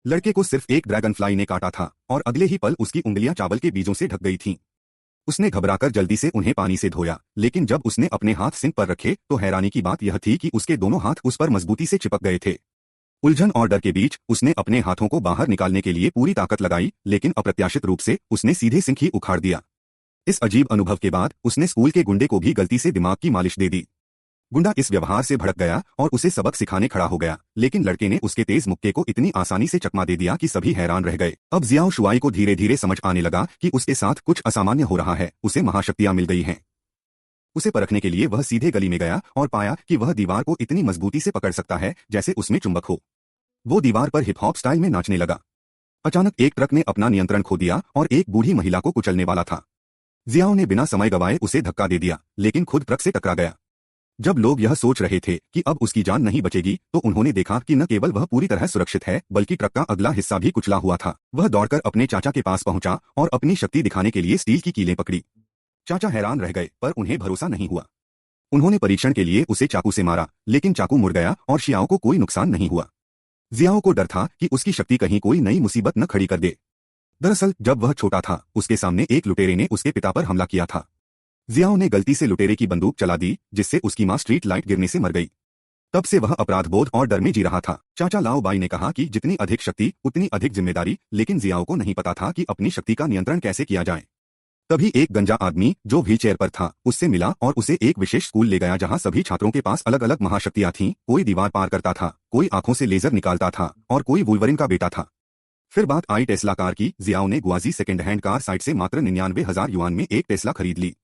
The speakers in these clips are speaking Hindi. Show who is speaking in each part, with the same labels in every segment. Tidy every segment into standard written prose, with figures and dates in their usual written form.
Speaker 1: लड़के को सिर्फ एक ड्रैगन फ्लाई ने काटा था और अगले ही पल उसकी उंगलियां चावल के बीजों से ढक गई थीं। उसने घबराकर जल्दी से उन्हें पानी से धोया, लेकिन जब उसने अपने हाथ सिंक पर रखे तो हैरानी की बात यह थी कि उसके दोनों हाथ उस पर मजबूती से चिपक गए थे। उलझन और डर के बीच उसने अपने हाथों को बाहर निकालने के लिए पूरी ताकत लगाई, लेकिन अप्रत्याशित रूप से उसने सीधे सिंक ही उखाड़ दिया। इस अजीब अनुभव के बाद उसने स्कूल के गुंडे को भी गलती से दिमाग की मालिश दे दी। गुंडा इस व्यवहार से भड़क गया और उसे सबक सिखाने खड़ा हो गया, लेकिन लड़के ने उसके तेज मुक्के को इतनी आसानी से चकमा दे दिया कि सभी हैरान रह गए। अब जियाओ शुआई को धीरे धीरे समझ आने लगा कि उसके साथ कुछ असामान्य हो रहा है, उसे महाशक्तियां मिल गई हैं। उसे परखने के लिए वह सीधे गली में गया और पाया कि वह दीवार को इतनी मजबूती से पकड़ सकता है जैसे उसमें चुंबक हो। वो दीवार पर हिप हॉप स्टाइल में नाचने लगा। अचानक एक ट्रक ने अपना नियंत्रण खो दिया और एक बूढ़ी महिला को कुचलने वाला था। जियाओ ने बिना समय गवाए उसे धक्का दे दिया, लेकिन खुद ट्रक से टकरा गया। जब लोग यह सोच रहे थे कि अब उसकी जान नहीं बचेगी, तो उन्होंने देखा कि न केवल वह पूरी तरह सुरक्षित है, बल्कि ट्रक का अगला हिस्सा भी कुचला हुआ था। वह दौड़कर अपने चाचा के पास पहुंचा और अपनी शक्ति दिखाने के लिए स्टील की कीलें पकड़ी। चाचा हैरान रह गए, पर उन्हें भरोसा नहीं हुआ। उन्होंने परीक्षण के लिए उसे चाकू से मारा, लेकिन चाकू मुड़ गया और शियाओ को कोई नुकसान नहीं हुआ। जियाओ को डर था कि उसकी शक्ति कहीं कोई नई मुसीबत न खड़ी कर दे। दरअसल जब वह छोटा था, उसके सामने एक लुटेरे ने उसके पिता पर हमला किया था। जियाओ ने गलती से लुटेरे की बंदूक चला दी, जिससे उसकी मां स्ट्रीट लाइट गिरने से मर गई। तब से वह अपराध बोध और डर में जी रहा था। चाचा लाओ बाई ने कहा कि जितनी अधिक शक्ति उतनी अधिक जिम्मेदारी, लेकिन जियाओ को नहीं पता था कि अपनी शक्ति का नियंत्रण कैसे किया जाए। तभी एक गंजा आदमी जो व्हीलचेयर पर था उससे मिला और उसे एक विशेष स्कूल ले गया जहां सभी छात्रों के पास अलग अलग महाशक्तियां थीं। कोई दीवार पार करता था, कोई आंखों से लेजर निकालता था और कोई वुल्वरिन का बेटा था। फिर बात आई टेस्ला कार की। जियाओ ने गुआजी सेकेंड हैंड कार साइट से मात्र 99,000 युआन में एक टेस्ला खरीद ली।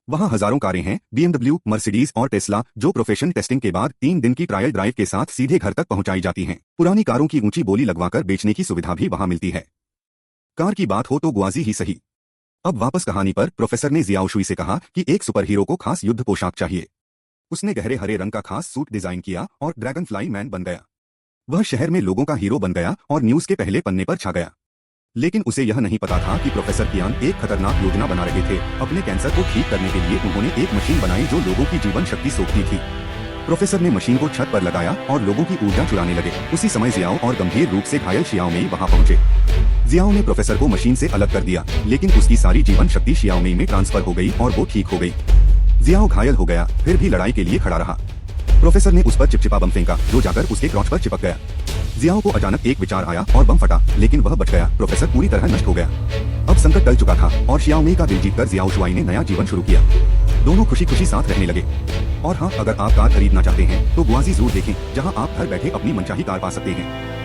Speaker 1: वहां हजारों कारें हैं, BMW, मर्सिडीज और टेस्ला, जो प्रोफेशनल टेस्टिंग के बाद 3 दिन की ट्रायल ड्राइव के साथ सीधे घर तक पहुंचाई जाती हैं। पुरानी कारों की ऊंची बोली लगवाकर बेचने की सुविधा भी वहां मिलती है। कार की बात हो तो गुआजी ही सही। अब वापस कहानी पर। प्रोफेसर ने जियाओ शुई से कहा कि एक सुपर हीरो को खास युद्ध पोशाक चाहिए। उसने गहरे हरे रंग का खास सूट डिजाइन किया और ड्रैगन फ्लाई मैन बन गया। वह शहर में लोगों का हीरो बन गया और न्यूज के पहले पन्ने पर छा गया। लेकिन उसे यह नहीं पता था कि प्रोफेसर कियान एक खतरनाक योजना बना रहे थे। अपने कैंसर को ठीक करने के लिए उन्होंने एक मशीन बनाई जो लोगों की जीवन शक्ति सोखती थी। प्रोफेसर ने मशीन को छत पर लगाया और लोगों की ऊर्जा चुराने लगे। उसी समय जियाओ और गंभीर रूप से घायल शियाओ मेई वहां पहुंचे। जियाओ ने प्रोफेसर को मशीन से अलग कर दिया, लेकिन उसकी सारी जीवन शक्ति शियाओ मेई में ट्रांसफर हो गई और वो ठीक हो गई। जियाओ घायल हो गया, फिर भी लड़ाई के लिए खड़ा रहा। प्रोफेसर ने उस पर चिपचिपा बम फेंका जो जाकर उसके क्रॉच पर चिपक गया। जियाओ को अचानक एक विचार आया और बम फटा, लेकिन वह बच गया। प्रोफेसर पूरी तरह नष्ट हो गया। अब संकट टल चुका था और शियाओ मेई का दिल जीतकर जियाओ शुआई ने नया जीवन शुरू किया। दोनों खुशी खुशी साथ रहने लगे। और हाँ, अगर आप कार खरीदना चाहते हैं तो गुआजी जरूर देखें, जहां आप घर बैठे अपनी मनचाही कार पा सकते हैं।